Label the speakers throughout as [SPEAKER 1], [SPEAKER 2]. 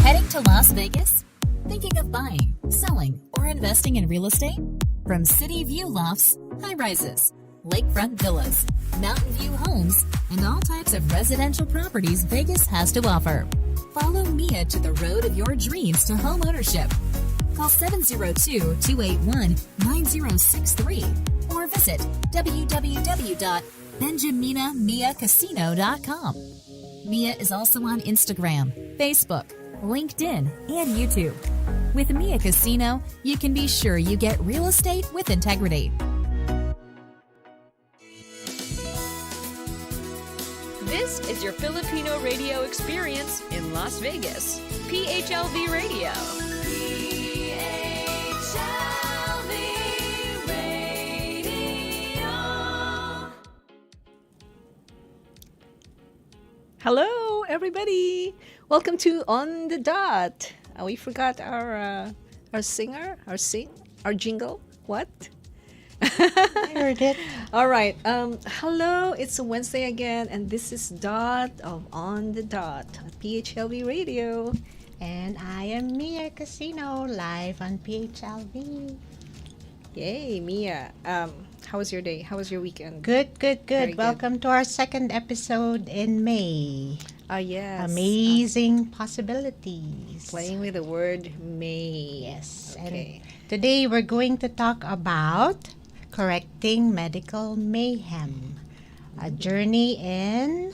[SPEAKER 1] Heading to Las Vegas? Thinking of buying, selling, or investing in real estate? From city view lofts, high-rises, lakefront villas, mountain view homes, and all types of residential properties Vegas has to offer. Follow Mia to the road of your dreams to home ownership. Call 702-281-9063 or visit www.benjaminamiacasino.com. Mia is also on Instagram, Facebook, LinkedIn, and YouTube. With Mia Casino, you can be sure you get real estate with integrity.
[SPEAKER 2] This is your Filipino radio experience in Las Vegas. PHLV Radio. PHLV Radio.
[SPEAKER 3] Hello, everybody. Welcome to On the Dot. We forgot our singer, our jingle. What?
[SPEAKER 4] I heard it.
[SPEAKER 3] All right. Hello, it's a Wednesday again, and this is Dot of On the Dot at PHLV Radio.
[SPEAKER 4] And I am Mia Casino, live on PHLV.
[SPEAKER 3] Yay, Mia. How was your day? How was your weekend?
[SPEAKER 4] Good.
[SPEAKER 3] Very
[SPEAKER 4] Welcome to our second episode in May.
[SPEAKER 3] Yes.
[SPEAKER 4] Amazing possibilities.
[SPEAKER 3] Playing with the word may.
[SPEAKER 4] Yes.
[SPEAKER 3] Okay.
[SPEAKER 4] And today we're going to talk about correcting medical mayhem, a journey in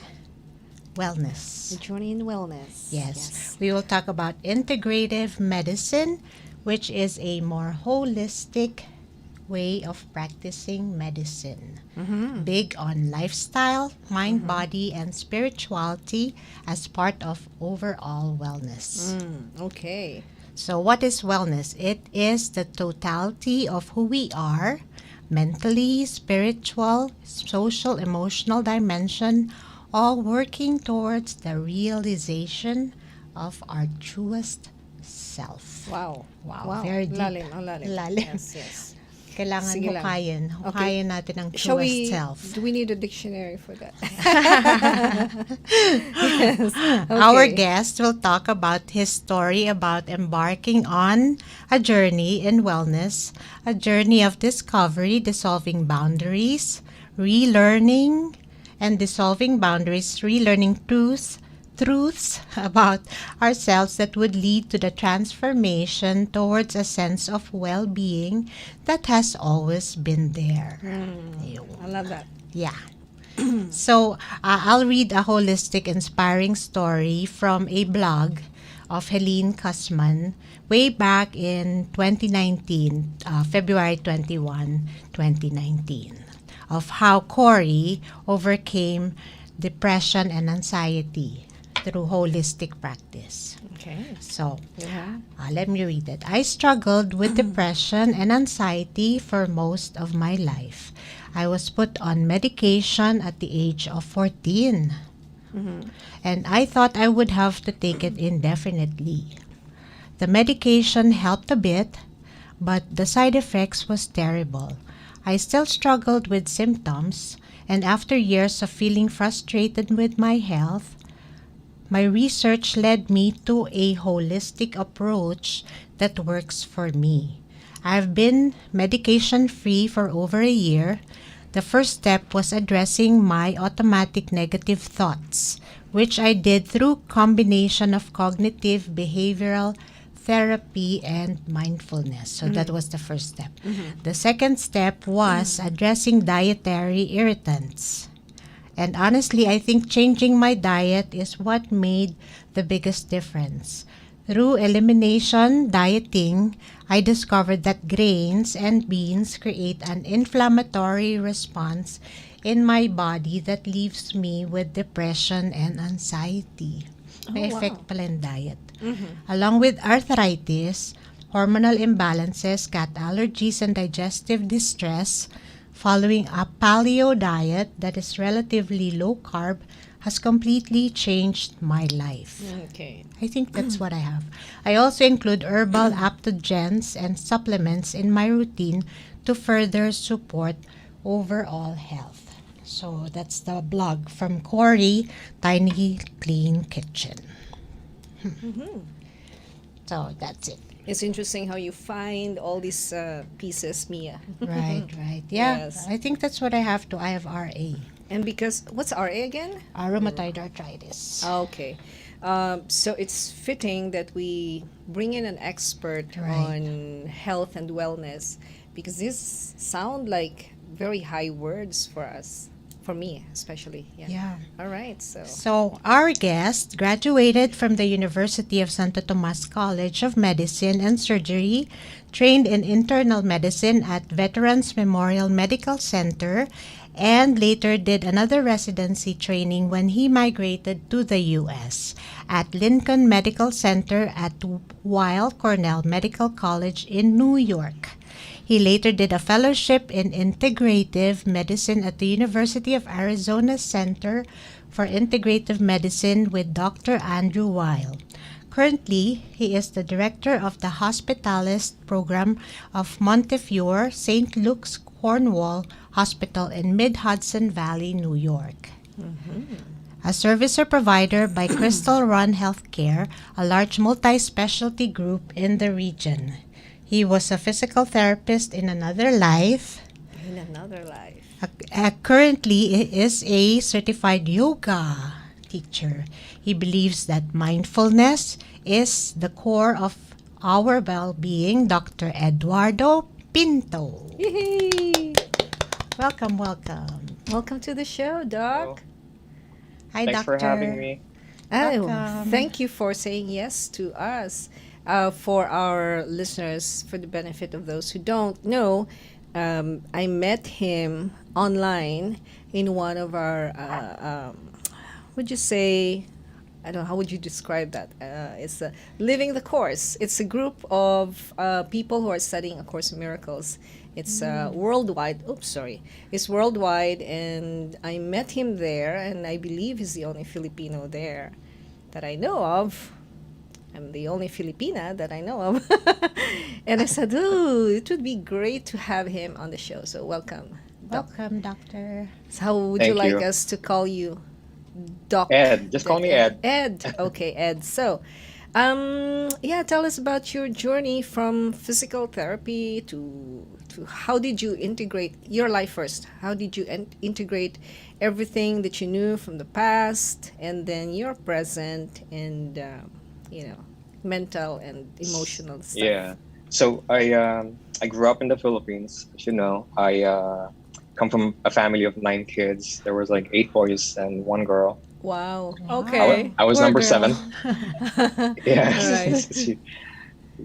[SPEAKER 4] wellness.
[SPEAKER 3] The journey in wellness.
[SPEAKER 4] Yes. We will talk about integrative medicine, which is a more holistic way of practicing medicine. Big on lifestyle, mind, body, and spirituality as part of overall wellness.
[SPEAKER 3] Okay.
[SPEAKER 4] So what is wellness? It is the totality of who we are, mentally, spiritual, social, emotional dimension, all working towards the realization of our truest self.
[SPEAKER 3] Wow.
[SPEAKER 4] Very deep.
[SPEAKER 3] Lalim.
[SPEAKER 4] Lalim.
[SPEAKER 3] Yes.
[SPEAKER 4] Kailangan
[SPEAKER 3] Sige lang.
[SPEAKER 4] hukayin natin ang
[SPEAKER 3] Shall
[SPEAKER 4] truest
[SPEAKER 3] we,
[SPEAKER 4] self.
[SPEAKER 3] do we need a dictionary for that?
[SPEAKER 4] Our guest will talk about his story about embarking on a journey in wellness, a journey of discovery, dissolving boundaries, relearning and dissolving boundaries, relearning truths about ourselves that would lead to the transformation towards a sense of well-being that has always been there.
[SPEAKER 3] I love that.
[SPEAKER 4] Yeah. So, I'll read a holistic, inspiring story from a blog of Helene Cussman way back in 2019, February 21, 2019, of how Corey overcame depression and anxiety through holistic practice.
[SPEAKER 3] Okay.
[SPEAKER 4] So, let me read it. I struggled with depression and anxiety for most of my life. I was put on medication at the age of 14. And I thought I would have to take it indefinitely. The medication helped a bit, but the side effects was terrible. I still struggled with symptoms, and after years of feeling frustrated with my health, my research led me to a holistic approach that works for me. I've been medication-free for over a year. The first step was addressing my automatic negative thoughts, which I did through combination of cognitive behavioral therapy and mindfulness. So that was the first step. The second step was addressing dietary irritants. And honestly, I think changing my diet is what made the biggest difference. Through elimination dieting, I discovered that grains and beans create an inflammatory response in my body that leaves me with depression and anxiety. May effect pala yung diet. Along with arthritis, hormonal imbalances, gut allergies, and digestive distress, following a paleo diet that is relatively low carb has completely changed my life.
[SPEAKER 3] Okay.
[SPEAKER 4] I think that's what I have. I also include herbal adaptogens and supplements in my routine to further support overall health. So that's the blog from Corey, Tiny Clean Kitchen. So that's it.
[SPEAKER 3] It's interesting how you find all these pieces, Mia.
[SPEAKER 4] Right. Yeah,
[SPEAKER 3] Yes.
[SPEAKER 4] I think that's what I have to. I have RA,
[SPEAKER 3] And because, what's RA again?
[SPEAKER 4] rheumatoid arthritis.
[SPEAKER 3] Okay. So it's fitting that we bring in an expert
[SPEAKER 4] Right.
[SPEAKER 3] on health and wellness, because these sound like very high words for us, for me especially.
[SPEAKER 4] Yeah.
[SPEAKER 3] All right. So
[SPEAKER 4] So our guest graduated from the University of Santo Tomas College of Medicine and Surgery, trained in internal medicine at Veterans Memorial Medical Center, and later did another residency training when he migrated to the U.S. at Lincoln Medical Center at Weill Cornell Medical College in New York. He later did a fellowship in integrative medicine at the University of Arizona Center for Integrative Medicine with Dr. Andrew Weil. Currently, he is the director of the Hospitalist program of Montefiore St. Luke's Cornwall Hospital in Mid-Hudson Valley, New York. A servicer provider by Crystal Run Healthcare, a large multi-specialty group in the region. He was a physical therapist in another life.
[SPEAKER 3] in another life.
[SPEAKER 4] Currently, he is a certified yoga teacher. He believes that mindfulness is the core of our well-being. Dr. Eduardo Pinto.
[SPEAKER 3] Yay!
[SPEAKER 4] Welcome.
[SPEAKER 3] Welcome to the show, Doc.
[SPEAKER 4] Hi,
[SPEAKER 5] Thanks
[SPEAKER 4] Doctor.
[SPEAKER 5] for having me.
[SPEAKER 3] Oh,
[SPEAKER 4] Welcome.
[SPEAKER 3] thank you for saying yes to us. For our listeners, for the benefit of those who don't know, I met him online in one of our, would you say, I don't know, how would you describe that? It's Living the Course. It's a group of people who are studying A Course in Miracles. It's worldwide. Oops, sorry. It's worldwide, and I met him there, and I believe he's the only Filipino there that I know of. I'm the only Filipina that I know of. And I said, oh, it would be great to have him on the show. So welcome. Doc.
[SPEAKER 4] Welcome, Doctor.
[SPEAKER 3] So how would you
[SPEAKER 5] Thank
[SPEAKER 3] like
[SPEAKER 5] you.
[SPEAKER 3] us to call you? Doc.
[SPEAKER 5] Ed. Just call me Ed.
[SPEAKER 3] Ed. Okay, Ed. So, tell us about your journey from physical therapy to how did you integrate your life first? How did you integrate everything that you knew from the past and then your present and mental and emotional stuff?
[SPEAKER 5] Yeah. So I grew up in the Philippines. As you know, I come from a family of 9 kids. There was like 8 boys and 1 girl.
[SPEAKER 3] Wow.
[SPEAKER 4] Wow.
[SPEAKER 3] Okay.
[SPEAKER 5] I was
[SPEAKER 4] Poor
[SPEAKER 5] number
[SPEAKER 4] girl.
[SPEAKER 5] 7. Yeah.
[SPEAKER 3] Right.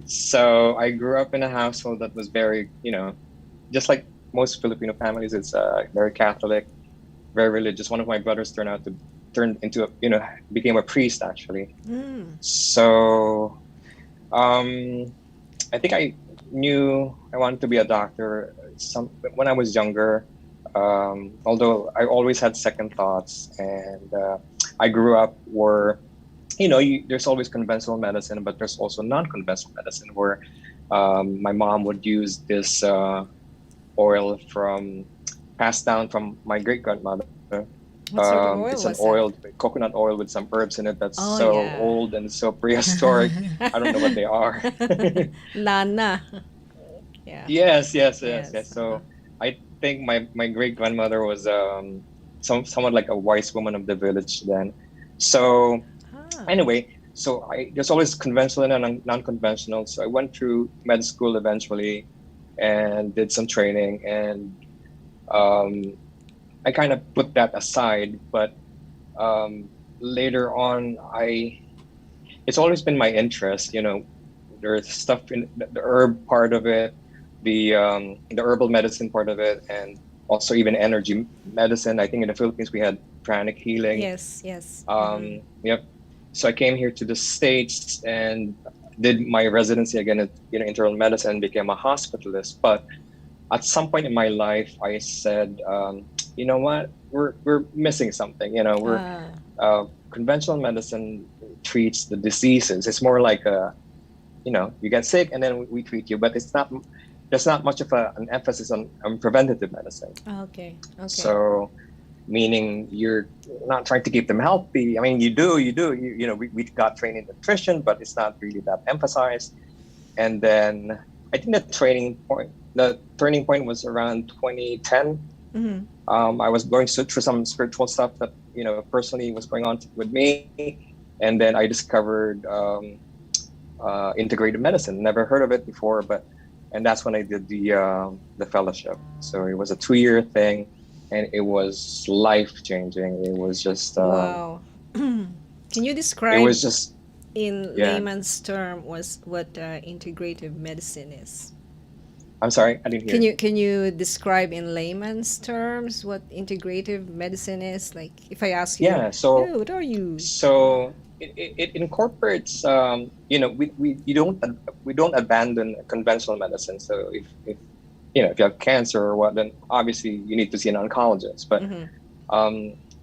[SPEAKER 5] So I grew up in a household that was very, just like most Filipino families, it's very Catholic, very religious. One of my brothers became a priest actually. So I think I knew I wanted to be a doctor when I was younger. Although I always had second thoughts, and I grew up where there's always conventional medicine, but there's also non-conventional medicine where my mom would use this oil passed down from my great grandmother.
[SPEAKER 3] What sort of oil
[SPEAKER 5] It's
[SPEAKER 3] was
[SPEAKER 5] an oil, coconut oil with some herbs in it that's
[SPEAKER 3] Oh,
[SPEAKER 5] so
[SPEAKER 3] yeah.
[SPEAKER 5] old and so prehistoric. I don't know what they are.
[SPEAKER 3] Lana. Yeah.
[SPEAKER 5] Yes.
[SPEAKER 3] Yes.
[SPEAKER 5] So I think my great grandmother was somewhat like a wise woman of the village then. So anyway, there's always conventional and non-conventional. So I went through med school eventually and did some training, and I kind of put that aside. But later on, it's always been my interest. There's stuff in the herb part of it, the herbal medicine part of it, and also even energy medicine. I think in the Philippines we had pranic healing.
[SPEAKER 3] Yes.
[SPEAKER 5] Yep. So I came here to the States and did my residency again at internal medicine, became a hospitalist. But at some point in my life, I said, you know what, we're missing something. Conventional medicine treats the diseases. It's more like you get sick and then we treat you, but there's not much of an emphasis on preventative medicine.
[SPEAKER 3] Okay.
[SPEAKER 5] So, meaning you're not trying to keep them healthy. I mean, you do. We got trained in nutrition, but it's not really that emphasized. And then I think the turning point was around 2010.
[SPEAKER 3] Mm-hmm.
[SPEAKER 5] I was going through some spiritual stuff that personally was going on with me, and then I discovered integrative medicine. Never heard of it before, and that's when I did the fellowship. So it was a 2-year thing, and it was life changing. It was just
[SPEAKER 3] wow. Can you describe?
[SPEAKER 5] It was just
[SPEAKER 3] in layman's term what integrative medicine is.
[SPEAKER 5] I'm sorry, I didn't hear.
[SPEAKER 3] Can you describe in layman's terms what integrative medicine is? Like if I ask you,
[SPEAKER 5] so
[SPEAKER 3] what are you?
[SPEAKER 5] So it incorporates we don't abandon conventional medicine. So if you have cancer or what, then obviously you need to see an oncologist. But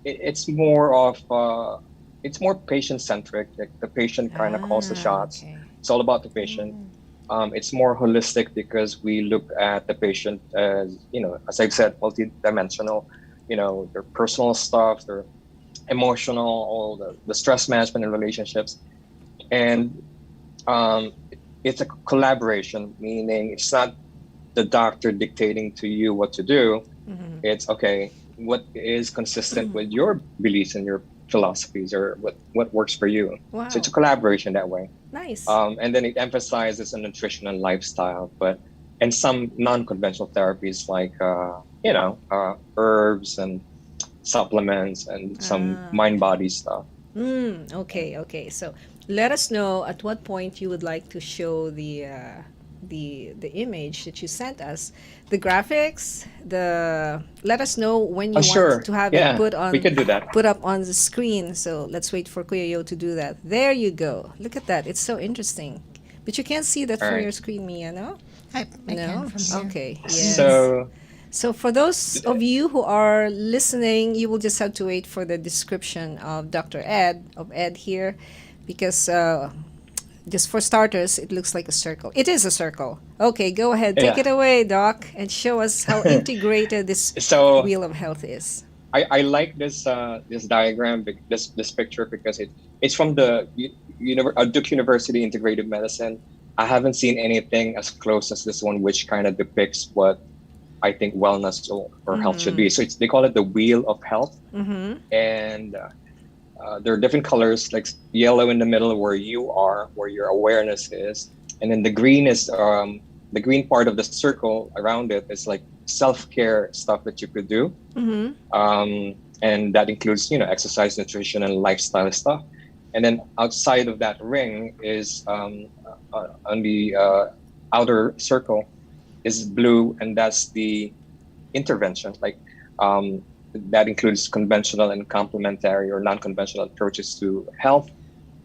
[SPEAKER 5] it's more patient centric. Like the patient kind of calls the shots.
[SPEAKER 3] Okay.
[SPEAKER 5] It's all about the patient. It's more holistic because we look at the patient as as I've said, multidimensional. Their personal stuff, their emotional, all the stress management and relationships, and it's a collaboration. Meaning, it's not the doctor dictating to you what to do.
[SPEAKER 3] Mm-hmm.
[SPEAKER 5] It's okay, what is consistent with your beliefs and your philosophies, or what works for you.
[SPEAKER 3] Wow.
[SPEAKER 5] So it's a collaboration that way.
[SPEAKER 3] Nice.
[SPEAKER 5] And then it emphasizes on nutrition and lifestyle, and some non-conventional therapies like herbs and supplements and some mind-body stuff.
[SPEAKER 3] Okay. So let us know at what point you would like to show the image that you sent us, the graphics. Let us know when you want to have it put on.
[SPEAKER 5] We can do that.
[SPEAKER 3] Put up on the screen. So let's wait for Kuya Yo to do that. There you go. Look at that. It's so interesting. But you can't see that from your screen, Mia, no?
[SPEAKER 4] I can from here.
[SPEAKER 3] Okay. Yes. So for those of you who are listening, you will just have to wait for the description of Dr. Ed here, because just for starters, it looks like a circle. It is a circle. Okay, go ahead. Take it away, Doc, and show us how integrated this Wheel of Health is.
[SPEAKER 5] I like this diagram, this picture, because it's from the Duke University Integrative Medicine. I haven't seen anything as close as this one, which kind of depicts what I think wellness or health should be. So they call it the Wheel of Health, and there are different colors, like yellow in the middle where your awareness is, and then the green is the green part of the circle around it is like self-care stuff that you could do, and that includes exercise, nutrition, and lifestyle stuff. And then outside of that ring is on the outer circle is blue, and that's the intervention. Like that includes conventional and complementary or non-conventional approaches to health,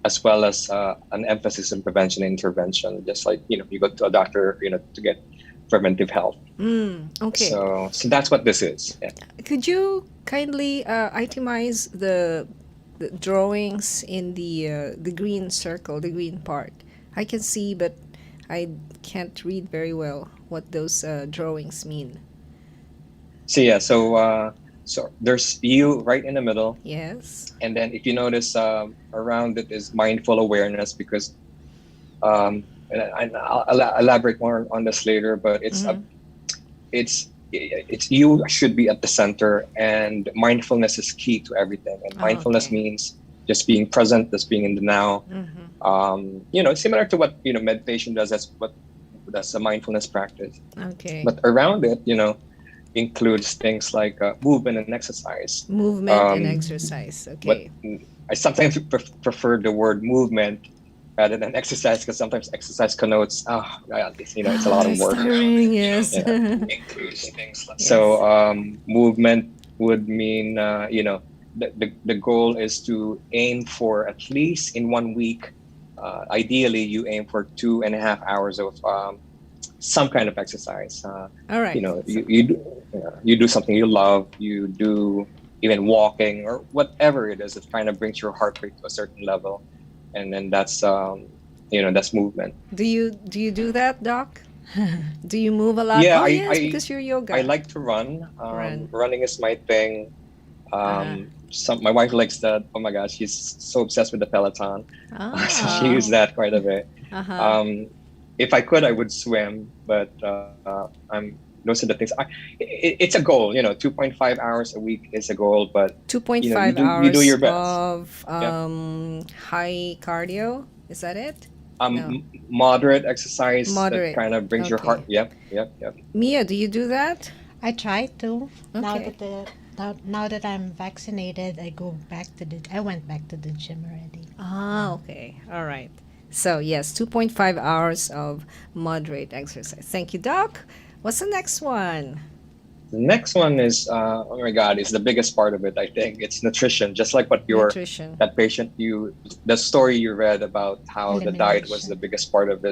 [SPEAKER 5] as well as an emphasis on prevention and intervention. Just like you go to a doctor, to get preventive health.
[SPEAKER 3] Okay.
[SPEAKER 5] So that's what this is. Yeah.
[SPEAKER 3] Could you kindly itemize the drawings in the green circle, the green part? I can see, but I can't read very well what those drawings mean.
[SPEAKER 5] So there's you right in the middle.
[SPEAKER 3] Yes.
[SPEAKER 5] And then if you notice, around it is mindful awareness, because and I'll elaborate more on this later, but it's you should be at the center, and mindfulness is key to everything. And mindfulness means just being present, just being in the now. Similar to what meditation does. That's a mindfulness practice.
[SPEAKER 3] Okay.
[SPEAKER 5] But around it, includes things like movement and exercise.
[SPEAKER 3] Movement and exercise.
[SPEAKER 5] But
[SPEAKER 3] Okay.
[SPEAKER 5] I sometimes prefer the word movement rather than exercise, because sometimes exercise connotes, it's a lot of
[SPEAKER 3] It's
[SPEAKER 5] work.
[SPEAKER 3] tiring, yes.
[SPEAKER 5] Yeah. Includes things like so. Movement would mean, the goal is to aim for at least in 1 week. Ideally, you aim for 2.5 hours of some kind of exercise.
[SPEAKER 3] All right.
[SPEAKER 5] You do something you love. You do even walking or whatever it is. It kind of brings your heart rate to a certain level, and then that's movement.
[SPEAKER 3] Do you do that, Doc? Do you move a lot?
[SPEAKER 5] Yeah,
[SPEAKER 3] Yes, because you're yoga.
[SPEAKER 5] I like to run.
[SPEAKER 3] Run.
[SPEAKER 5] Running is my thing. My wife likes that. Oh my gosh, she's so obsessed with the Peloton. So she uses that quite a bit. If I could, I would swim, but those are the things. It's a goal, 2.5 hours a week is a goal, but
[SPEAKER 3] 2.5 hours
[SPEAKER 5] you do your best.
[SPEAKER 3] of high cardio. Is that it? No.
[SPEAKER 5] Moderate exercise
[SPEAKER 3] Moderate.
[SPEAKER 5] that kind of brings your
[SPEAKER 3] Okay.
[SPEAKER 5] heart. Yep.
[SPEAKER 3] Mia, do you do that?
[SPEAKER 4] I try to.
[SPEAKER 3] Okay.
[SPEAKER 4] Now that I'm vaccinated, I went back to the gym already.
[SPEAKER 3] Okay. All right. So, yes, 2.5 hours of moderate exercise. Thank you, Doc. What's the next one?
[SPEAKER 5] The next one is, oh my God, is the biggest part of it, I think. It's nutrition. Just like what
[SPEAKER 3] Nutrition.
[SPEAKER 5] that patient, the story you read about how the diet was the biggest part of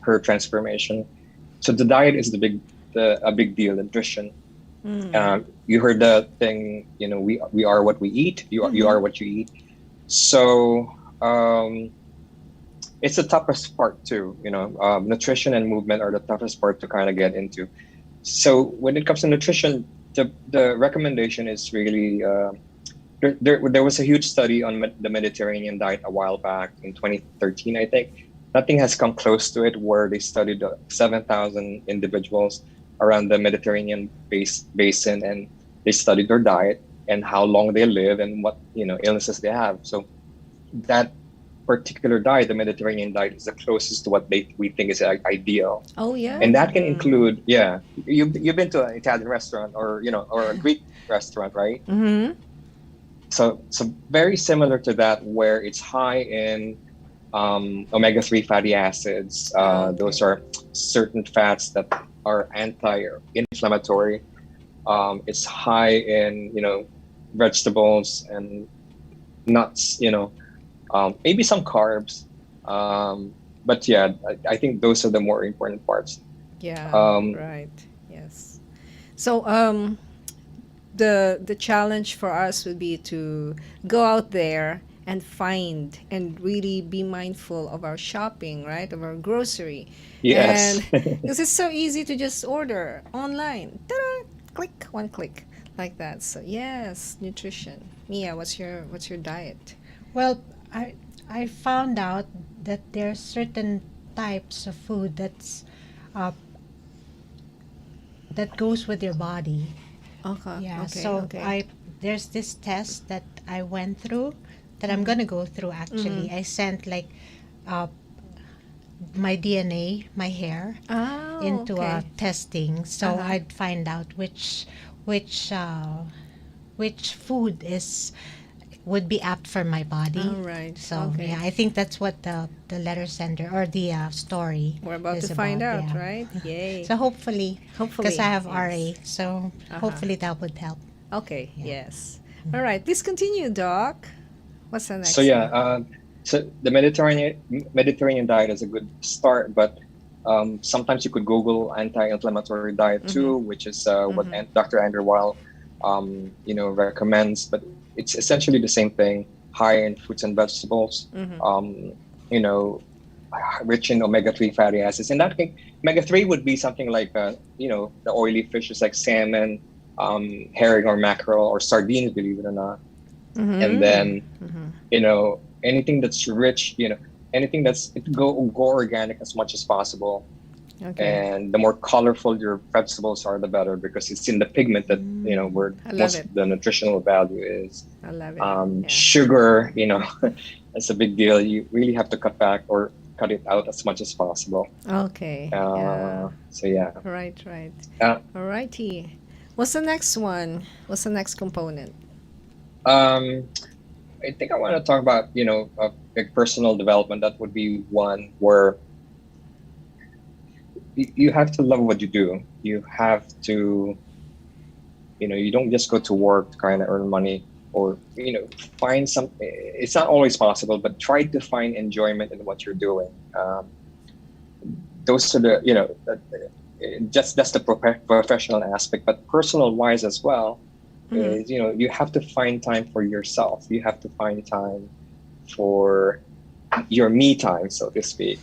[SPEAKER 5] her transformation. So the diet is a big deal, nutrition. You heard the thing, we are what we eat. You are what you eat. So it's the toughest part too. Nutrition and movement are the toughest part to kind of get into. So when it comes to nutrition, the recommendation is really there was a huge study on the Mediterranean diet a while back in 2013, I think. Nothing has come close to it, where they studied 7,000 individuals around the Mediterranean basin, and they studied their diet and how long they live and what illnesses they have. So that particular diet, the Mediterranean diet, is the closest to what we think is ideal.
[SPEAKER 3] Oh, yeah.
[SPEAKER 5] And that can include, you've been to an Italian restaurant or a Greek restaurant, right?
[SPEAKER 3] Mm-hmm.
[SPEAKER 5] So very similar to that, where it's high in omega-3 fatty acids. Those are certain fats that are anti-inflammatory. It's high in vegetables and nuts. Maybe some carbs. But yeah, I think those are the more important parts.
[SPEAKER 3] Yeah. Right. Yes. So the challenge for us would be to go out there and find and really be mindful of our shopping, right? Of our grocery.
[SPEAKER 5] Yes.
[SPEAKER 3] And because it's so easy to just order online. Ta-da! Click, one click, like that. So yes, nutrition. Mia, what's your diet?
[SPEAKER 4] Well, I found out that there are certain types of food that goes with your body.
[SPEAKER 3] Okay.
[SPEAKER 4] Yeah.
[SPEAKER 3] Okay.
[SPEAKER 4] So
[SPEAKER 3] okay.
[SPEAKER 4] there's this test that I went through that I'm gonna go through actually. I sent my DNA, my hair, into
[SPEAKER 3] okay.
[SPEAKER 4] testing, so I'd find out which food would be apt for my body.
[SPEAKER 3] All right.
[SPEAKER 4] So
[SPEAKER 3] okay.
[SPEAKER 4] yeah, I think that's what the letter sender or the story
[SPEAKER 3] We're about
[SPEAKER 4] is
[SPEAKER 3] to find
[SPEAKER 4] about,
[SPEAKER 3] out,
[SPEAKER 4] yeah.
[SPEAKER 3] right? Yay.
[SPEAKER 4] So hopefully, because I have
[SPEAKER 3] yes.
[SPEAKER 4] RA, so hopefully that would help.
[SPEAKER 3] Okay. Yes. All right. Please continue, Doc. What's the next?
[SPEAKER 5] So yeah, so the Mediterranean diet is a good start, but sometimes you could Google anti-inflammatory diet too, which is what Dr. Andrew Weil recommends. But it's essentially the same thing: high in fruits and vegetables, rich in omega-3 fatty acids. And that omega-3 would be something like the oily fishes like salmon, herring or mackerel or sardines, believe it or not. And then anything that's rich, anything that's go organic as much as possible.
[SPEAKER 3] Okay.
[SPEAKER 5] And the more colorful your vegetables are, the better, because it's in the pigment that, where
[SPEAKER 3] I love
[SPEAKER 5] most
[SPEAKER 3] it.
[SPEAKER 5] of the nutritional value is.
[SPEAKER 3] I love it. Yeah.
[SPEAKER 5] Sugar, that's a big deal. You really have to cut back or cut it out as much as possible.
[SPEAKER 3] Okay. Yeah.
[SPEAKER 5] So yeah.
[SPEAKER 3] Right, right.
[SPEAKER 5] Uh,
[SPEAKER 3] Alrighty. What's the next one? What's the next component?
[SPEAKER 5] um, I think I want to talk about, like personal development. That would be one where you have to love what you do. You have to, you don't just go to work to kind of earn money, or, find some, it's not always possible, but try to find enjoyment in what you're doing. Those are the, just that's the professional aspect, but personal wise as well, is, you have to find time for yourself. You have to find time for your me time, so to speak.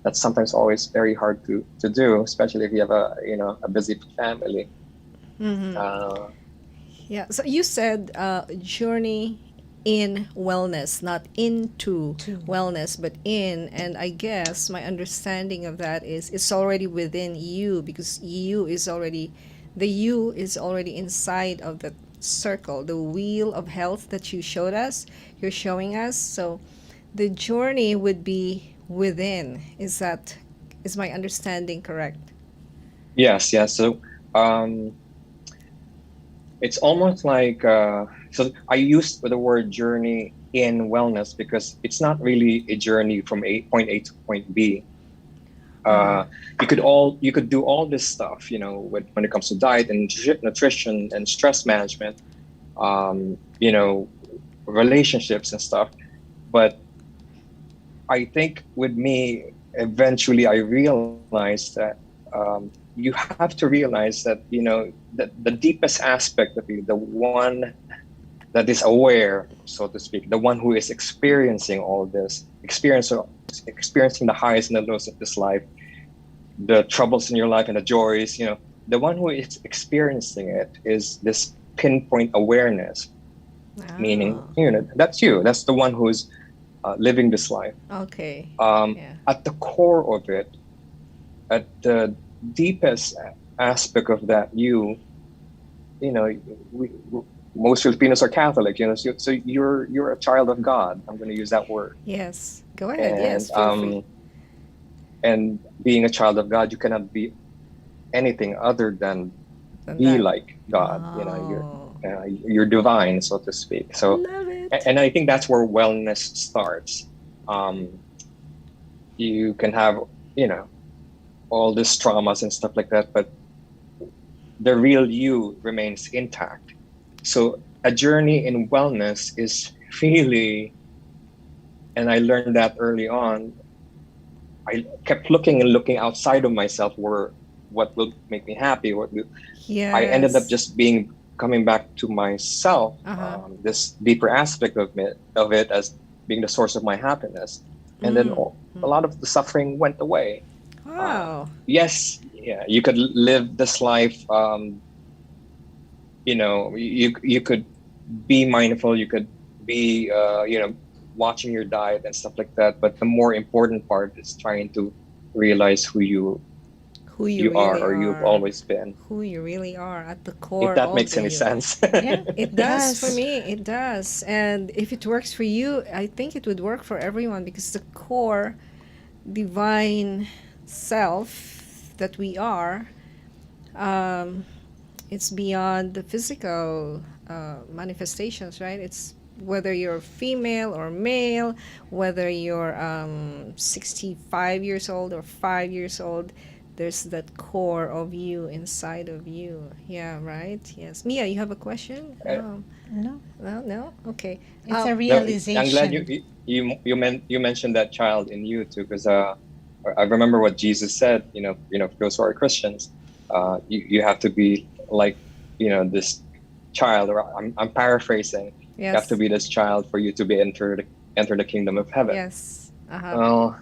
[SPEAKER 5] That's sometimes always very hard to do, especially if you have a busy family.
[SPEAKER 3] Mm-hmm. Yeah. So you said journey in wellness, not into wellness, but in. And I guess my understanding of that is it's already within you, because the you is already inside of the circle, the wheel of health that you're showing us. So the journey would be within. Is my understanding correct?
[SPEAKER 5] Yes, yes. So it's almost like, so I used the word journey in wellness because it's not really a journey from point A to point B. You could do all this stuff, when it comes to diet and nutrition and stress management, relationships and stuff. But I think with me, eventually I realized that you have to realize that, that the deepest aspect of you, the one that is aware, so to speak, the one who is experiencing all this, experiencing the highs and the lows of this life, the troubles in your life and the joys, the one who is experiencing it is this pinpoint awareness, meaning, that's you. That's the one who's living this life.
[SPEAKER 3] Okay.
[SPEAKER 5] At the core of it, at the deepest aspect of that most Filipinos are Catholic, so you're a child of God. I'm going to use that word.
[SPEAKER 3] Yes. Go ahead.
[SPEAKER 5] And,
[SPEAKER 3] Yes. Feel free.
[SPEAKER 5] And being a child of God, you cannot be anything other than
[SPEAKER 3] Than
[SPEAKER 5] be
[SPEAKER 3] that.
[SPEAKER 5] like God.
[SPEAKER 3] Oh.
[SPEAKER 5] You're divine, so to speak. So,
[SPEAKER 3] Love it.
[SPEAKER 5] and I think that's where wellness starts. You can have, all these traumas and stuff like that, but the real you remains intact. So a journey in wellness is really, and I learned that early on, I kept looking outside of myself where what will make me happy.
[SPEAKER 3] Yes.
[SPEAKER 5] I ended up just coming back to myself, this deeper aspect of it as being the source of my happiness. And then a lot of the suffering went away.
[SPEAKER 3] Wow.
[SPEAKER 5] Yes, yeah, you could live this life. You could be mindful. You could be, watching your diet and stuff like that. But the more important part is trying to realize who you
[SPEAKER 3] really
[SPEAKER 5] are, or you've always been.
[SPEAKER 3] Who you really are at the core.
[SPEAKER 5] If that
[SPEAKER 3] of
[SPEAKER 5] makes
[SPEAKER 3] the
[SPEAKER 5] any
[SPEAKER 3] you.
[SPEAKER 5] sense.
[SPEAKER 3] Yeah, it does for me. It does. And if it works for you, I think it would work for everyone, because the core divine self that we are, it's beyond the physical manifestations, right? It's whether you're female or male, whether you're 65 years old or 5 years old, there's that core of you inside of you. Yeah, right? Yes. Mia, you have a question?
[SPEAKER 4] No,
[SPEAKER 3] Well, no? Okay.
[SPEAKER 4] it's a
[SPEAKER 5] No,
[SPEAKER 4] realization.
[SPEAKER 5] I'm glad you mentioned that child in you too, because I remember what Jesus said. For those who are Christians, you have to be like, this child. Or I'm paraphrasing.
[SPEAKER 3] Yes.
[SPEAKER 5] You have to be this child for you to be enter the kingdom of heaven.
[SPEAKER 3] Yes.
[SPEAKER 5] Well,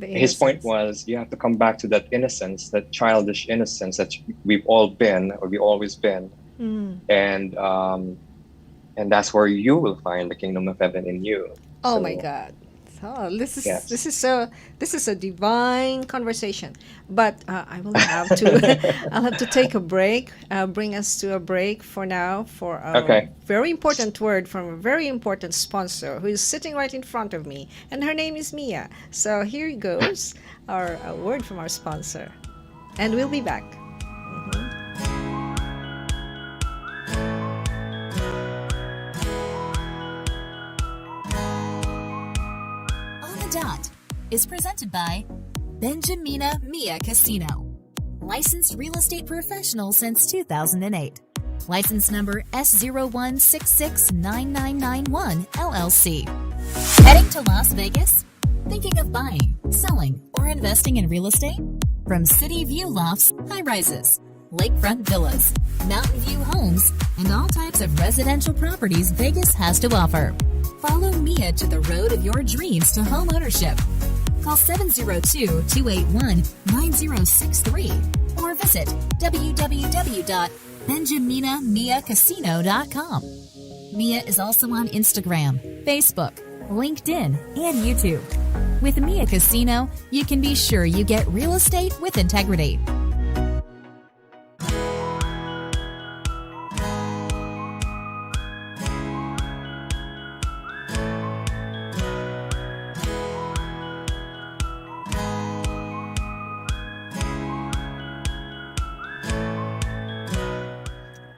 [SPEAKER 5] his point was you have to come back to that innocence, that childish innocence that we've all been, or we've always been, and that's where you will find the kingdom of heaven in you.
[SPEAKER 3] Oh
[SPEAKER 5] So,
[SPEAKER 3] my God. Oh, this is
[SPEAKER 5] Yes.
[SPEAKER 3] this is a divine conversation. But I will have to I'll have to take a break. Bring us to a break for now for a
[SPEAKER 5] Okay.
[SPEAKER 3] very important word from a very important sponsor who is sitting right in front of me, and her name is Mia. So here goes our a word from our sponsor, and we'll be back.
[SPEAKER 1] On the Dot is presented by Benjamina Mia Casino. Licensed real estate professional since 2008. License number S01669991 LLC. Heading to Las Vegas? Thinking of buying, selling, or investing in real estate? From city view lofts, high rises, lakefront villas, mountain view homes, and all types of residential properties Vegas has to offer. Follow Mia to the road of your dreams to home ownership. Call 702-281-9063 or visit www.benjaminamiacasino.com. Mia is also on Instagram, Facebook, LinkedIn, and YouTube. With Mia Casino, you can be sure you get real estate with integrity.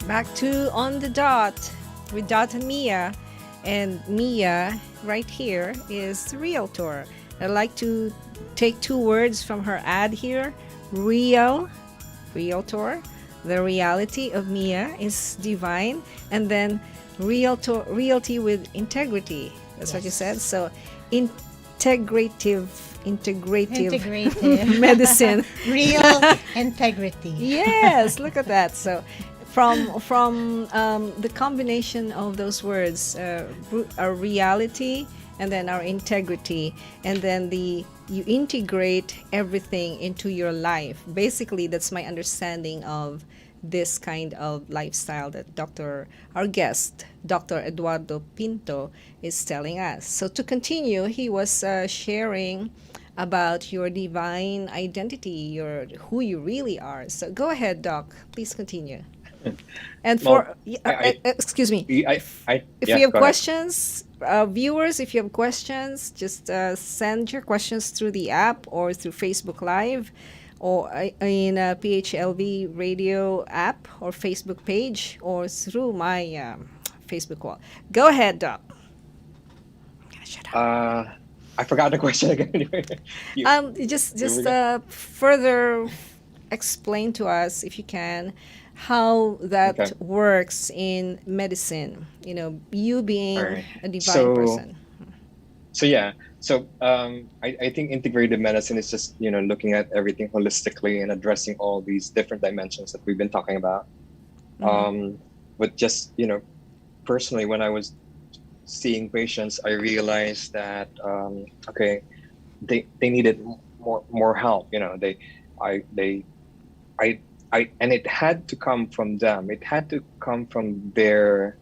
[SPEAKER 3] Back to On the Dot with Dot and Mia. And Mia, right here, is the realtor. I'd like to take two words from her ad here. Realtor. The reality of Mia is divine. And then realty with integrity. That's what you said. So integrative medicine.
[SPEAKER 4] Real integrity.
[SPEAKER 3] Yes, look at that. So from the combination of those words, our reality and then our integrity, and then you integrate everything into your life. Basically, that's my understanding of this kind of lifestyle that our guest, Dr. Eduardo Pinto, is telling us. So to continue, he was sharing about your divine identity, who you really are. So go ahead, Doc. Please continue. And for excuse me, if you have
[SPEAKER 5] go ahead.
[SPEAKER 3] questions, viewers, if you have questions, just send your questions through the app or through Facebook Live, or in a PHLV radio app or Facebook page, or through my Facebook wall. Go ahead, Doc. I'm gonna shut up.
[SPEAKER 5] I forgot the question again.
[SPEAKER 3] Just further explain to us, if you can, how that works in medicine. You being a divine person.
[SPEAKER 5] I think integrative medicine is just looking at everything holistically and addressing all these different dimensions that we've been talking about. But just personally, when I was seeing patients, I realized that they needed more help. And it had to come from them. It had to come from their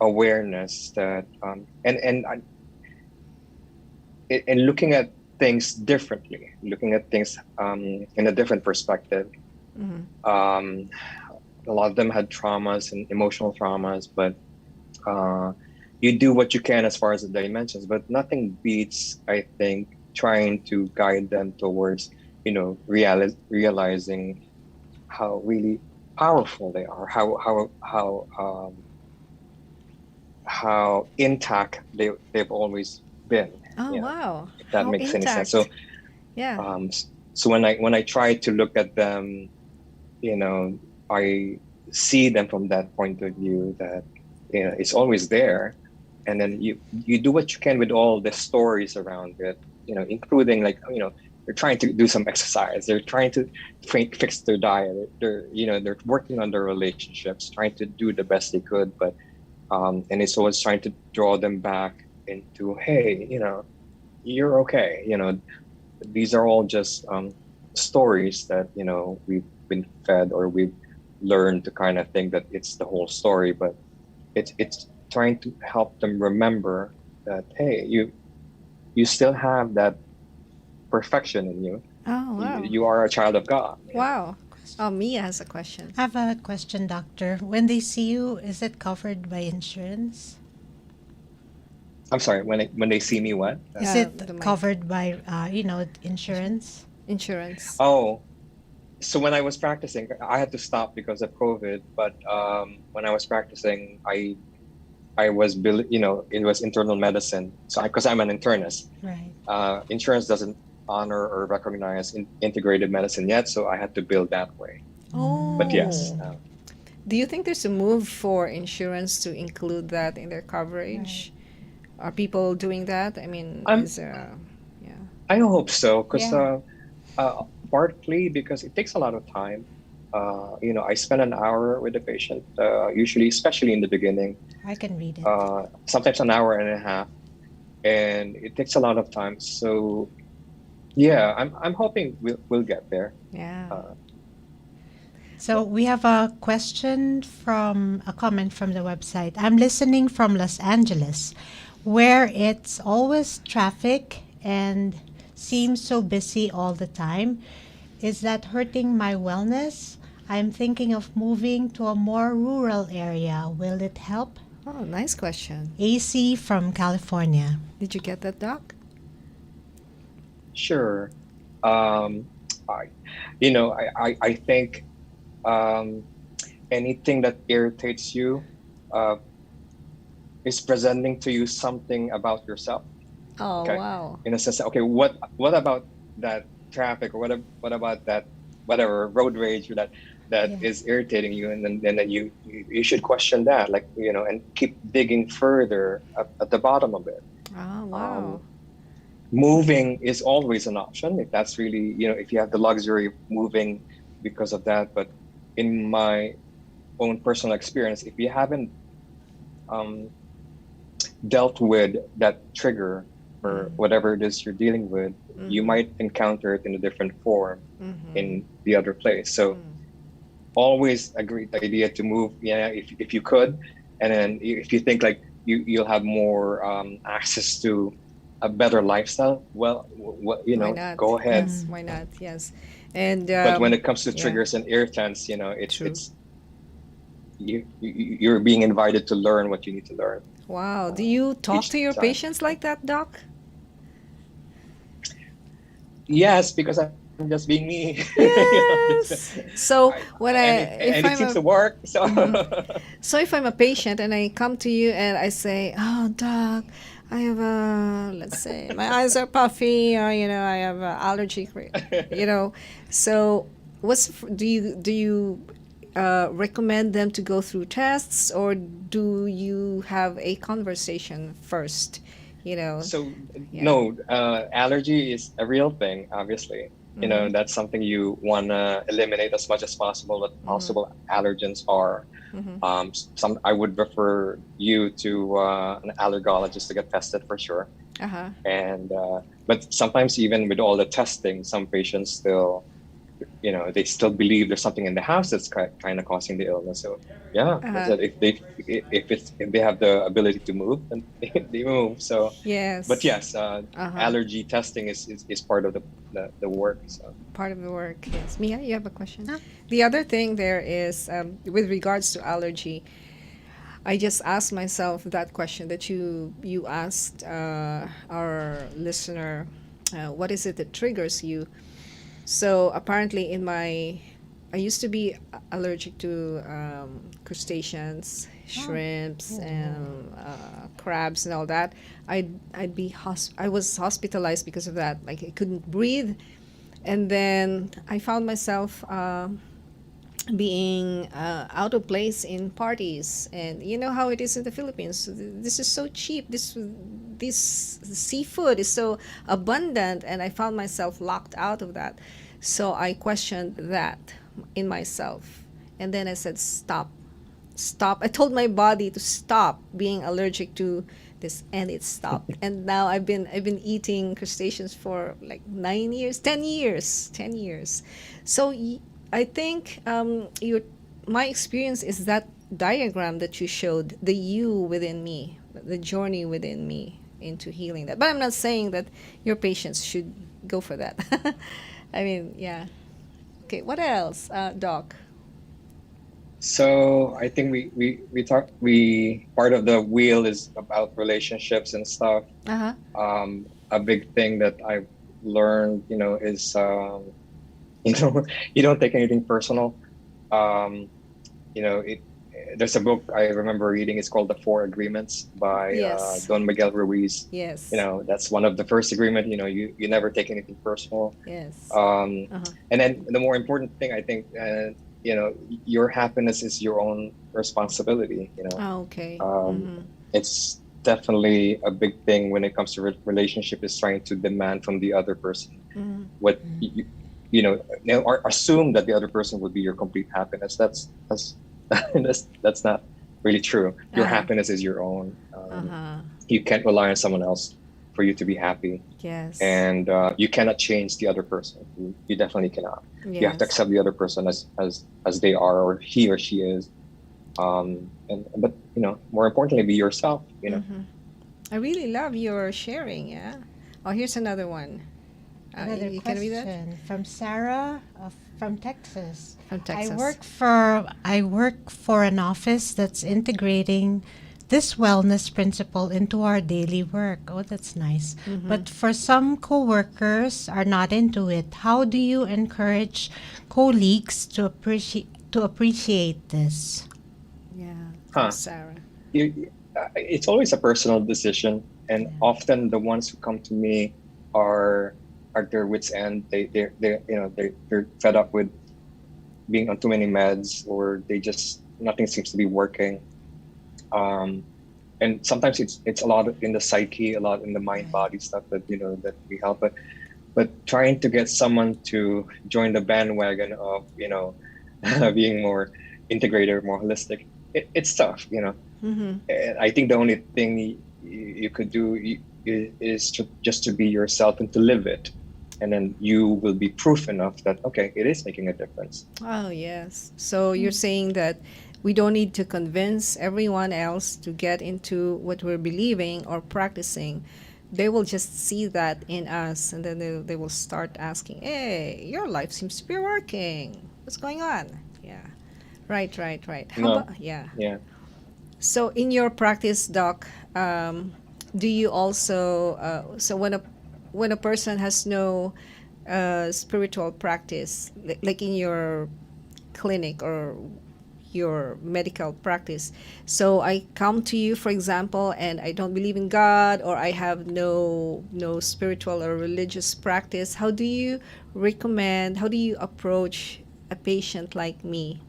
[SPEAKER 5] awareness that and looking at things differently, looking at things in a different perspective. A lot of them had traumas and emotional traumas, but you do what you can as far as the dimensions, but nothing beats, I think, trying to guide them towards, realizing how really powerful they are, how intact they've always been.
[SPEAKER 3] Oh, wow.
[SPEAKER 5] If that
[SPEAKER 3] How
[SPEAKER 5] makes
[SPEAKER 3] intact.
[SPEAKER 5] any sense. So
[SPEAKER 3] Yeah.
[SPEAKER 5] so when I try to look at them, I see them from that point of view, that it's always there, and then you do what you can with all the stories around it, including they're trying to do some exercise, they're trying to fix their diet, they're working on their relationships, trying to do the best they could, but and it's always trying to draw them back into, hey, you're okay. These are all just stories that we've been fed, or we've learned to kind of think that it's the whole story, but it's trying to help them remember that, hey, you still have that perfection in you.
[SPEAKER 3] Oh, wow.
[SPEAKER 5] You are a child of God.
[SPEAKER 3] Wow. Oh, Mia has a question.
[SPEAKER 4] I have a question, doctor. When they see you, is it covered by insurance?
[SPEAKER 5] I'm sorry, when they see me, what?
[SPEAKER 4] Is
[SPEAKER 3] the
[SPEAKER 4] it
[SPEAKER 3] mic.
[SPEAKER 4] covered by, insurance?
[SPEAKER 3] Insurance.
[SPEAKER 5] Oh, so when I was practicing, I had to stop because of COVID. But when I was practicing, I was it was internal medicine. So because I'm an internist,
[SPEAKER 4] Right.
[SPEAKER 5] insurance doesn't honor or recognize integrated medicine yet, so I had to build that way.
[SPEAKER 3] Oh.
[SPEAKER 5] But yes,
[SPEAKER 3] Do you think there's a move for insurance to include that in their coverage? Are people doing that? I mean,
[SPEAKER 5] I'm-
[SPEAKER 3] is there a, yeah.
[SPEAKER 5] I hope so, because
[SPEAKER 4] Yeah.
[SPEAKER 5] partly because it takes a lot of time. I spend an hour with the patient, usually, especially in the beginning,
[SPEAKER 4] I can read it.
[SPEAKER 5] sometimes an hour and a half, and it takes a lot of time. So, yeah, I'm hoping we'll get there.
[SPEAKER 3] Yeah.
[SPEAKER 4] So we have a comment from the website. I'm listening from Los Angeles, where it's always traffic and seems so busy all the time. Is that hurting my wellness? I'm thinking of moving to a more rural area. Will it help?
[SPEAKER 3] Oh, nice question.
[SPEAKER 4] AC from California.
[SPEAKER 3] Did you get that, Doc?
[SPEAKER 5] Sure. I think anything that irritates you is presenting to you something about yourself.
[SPEAKER 3] Oh,
[SPEAKER 5] Okay.
[SPEAKER 3] wow.
[SPEAKER 5] In a sense, okay, what about that traffic, or what about that whatever road rage or that
[SPEAKER 4] Yeah.
[SPEAKER 5] is irritating you, and then you should question that, like, and keep digging further at the bottom of it.
[SPEAKER 3] Oh, wow.
[SPEAKER 5] Moving is always an option if that's really, if you have the luxury of moving because of that. But in my own personal experience, if you haven't dealt with that trigger or whatever it is you're dealing with, you might encounter it in a different form in the other place. So always a great idea to move, if you could. And then if you think like you'll have more access to a better lifestyle, well,
[SPEAKER 3] Why not?
[SPEAKER 5] go ahead.
[SPEAKER 3] Yes, why not? Yes. And
[SPEAKER 5] But when it comes to
[SPEAKER 3] yeah.
[SPEAKER 5] triggers and irritants,
[SPEAKER 3] True.
[SPEAKER 5] it's you're being invited to learn what you need to learn.
[SPEAKER 3] Wow. Do you talk
[SPEAKER 5] each
[SPEAKER 3] to your
[SPEAKER 5] time.
[SPEAKER 3] patients like that, Doc?
[SPEAKER 5] Yes, because I'm just being me.
[SPEAKER 3] Yes. So when
[SPEAKER 5] and it seems to work. So
[SPEAKER 3] So if I'm a patient and I come to you and I say, "Oh, doc, I have let's say my eyes are puffy, or I have an allergy," So do you recommend them to go through tests, or do you have a conversation first?
[SPEAKER 5] So
[SPEAKER 3] Yeah.
[SPEAKER 5] no, allergy is a real thing, obviously. That's something you want to eliminate as much as possible, what possible allergens are. I would refer you to an allergologist to get tested for sure.
[SPEAKER 3] Uh-huh.
[SPEAKER 5] And but sometimes even with all the testing, some patients still, they still believe there's something in the house that's kind of causing the illness. So yeah,
[SPEAKER 3] Uh-huh.
[SPEAKER 5] if they have the ability to move, then they move. So
[SPEAKER 3] Yes.
[SPEAKER 5] but yes,
[SPEAKER 3] Uh-huh.
[SPEAKER 5] allergy testing is part of the work. So
[SPEAKER 3] Part of the work, yes. Mia, you have a question?
[SPEAKER 4] No.
[SPEAKER 3] The other thing there is, with regards to allergy, I just asked myself that question that you asked our listener, what is it that triggers you? So apparently I used to be allergic to crustaceans, shrimps, and crabs and all that. I was hospitalized because of that. Like I couldn't breathe. And then I found myself being out of place in parties, and you know how it is in the Philippines. This is so cheap. This seafood is so abundant, and I found myself locked out of that. So I questioned that in myself, and then I said, "Stop, stop." I told my body to stop being allergic to this, and it stopped. And now I've been eating crustaceans for like 10 years. So I think my experience is that diagram that you showed, the you within me, the journey within me. into healing that. But I'm not saying that your patients should go for that. I mean, yeah. Okay, what else, Doc?
[SPEAKER 5] So I think we part of the wheel is about relationships and stuff.
[SPEAKER 3] Uh-huh.
[SPEAKER 5] A big thing that I've learned, is you don't take anything personal. Um, there's a book I remember reading. It's called The Four Agreements by
[SPEAKER 3] Yes.
[SPEAKER 5] Don Miguel Ruiz.
[SPEAKER 3] Yes.
[SPEAKER 5] That's one of the first agreement. You never take anything personal.
[SPEAKER 3] Yes.
[SPEAKER 5] And then the more important thing, I think, your happiness is your own responsibility.
[SPEAKER 3] Okay.
[SPEAKER 5] It's definitely a big thing when it comes to relationship, is trying to demand from the other person what or assume that the other person would be your complete happiness. That's that's not really true. Your happiness is your own. You can't rely on someone else for you to be happy.
[SPEAKER 3] Yes.
[SPEAKER 5] And you cannot change the other person. You definitely cannot.
[SPEAKER 3] Yes.
[SPEAKER 5] You have to accept the other person as they are, or he or she is. But more importantly, be yourself.
[SPEAKER 3] I really love your sharing. Yeah. Oh, here's another one.
[SPEAKER 4] Another
[SPEAKER 3] you can read that?
[SPEAKER 4] question from Sarah from Texas.
[SPEAKER 3] From Texas.
[SPEAKER 4] I work for an office that's integrating this wellness principle into our daily work. Oh, that's nice. But for some coworkers are not into it. How do you encourage colleagues to appreciate this?
[SPEAKER 3] Yeah. Sarah.
[SPEAKER 5] It's always a personal decision, and often the ones who come to me are at their wits' end. They're fed up with being on too many meds, or nothing seems to be working. And sometimes it's a lot in the psyche, a lot in the mind body stuff that that we help. But trying to get someone to join the bandwagon of being more integrated, more holistic, it's tough. And I think the only thing you could do is just to be yourself and to live it. And then you will be proof enough that, okay, it is making a difference.
[SPEAKER 3] Oh, yes. So you're saying that we don't need to convince everyone else to get into what we're believing or practicing. They will just see that in us, and then they will start asking, hey, your life seems to be working. What's going on? Yeah. Right. How about, yeah. So in your practice, Doc, do you also, so when a person has no spiritual practice, like in your clinic or your medical practice, so I come to you, for example, and I don't believe in God, or I have no spiritual or religious practice, how do you approach a patient like me,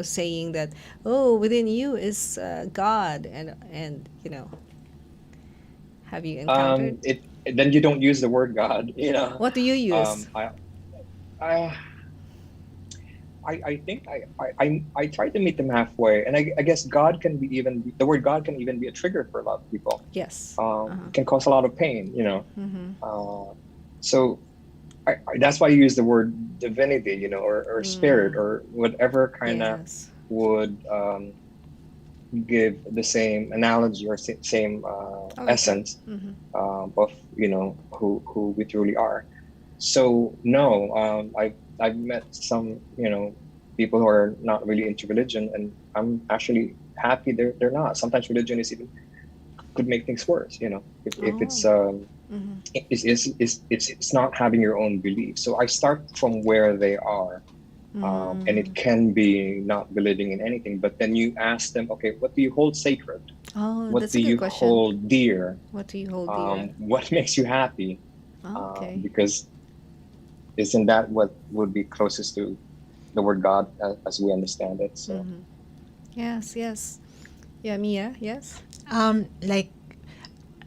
[SPEAKER 3] saying that, oh, within you is God, and have you encountered?
[SPEAKER 5] Then you don't use the word God.
[SPEAKER 3] What do you use?
[SPEAKER 5] I think I try to meet them halfway, and I guess the word God can even be a trigger for a lot of people.
[SPEAKER 3] Yes.
[SPEAKER 5] Can cause a lot of pain. So that's why I use the word divinity, or spirit, or whatever kind of would give the same analogy or same essence of who we truly are. So no, I've met some people who are not really into religion, and I'm actually happy they're not. Sometimes religion could make things worse. If it's not having your own belief. So I start from where they are. And it can be not believing in anything, but then you ask them, okay, what do you hold sacred?
[SPEAKER 3] Oh,
[SPEAKER 5] what
[SPEAKER 3] that's
[SPEAKER 5] do
[SPEAKER 3] a good
[SPEAKER 5] you
[SPEAKER 3] question.
[SPEAKER 5] hold dear?
[SPEAKER 3] What do you hold dear?
[SPEAKER 5] What makes you happy?
[SPEAKER 3] Okay.
[SPEAKER 5] Because isn't that what would be closest to the word God as we understand it? So.
[SPEAKER 3] Yes. Yeah, Mia, yes?
[SPEAKER 4] Like,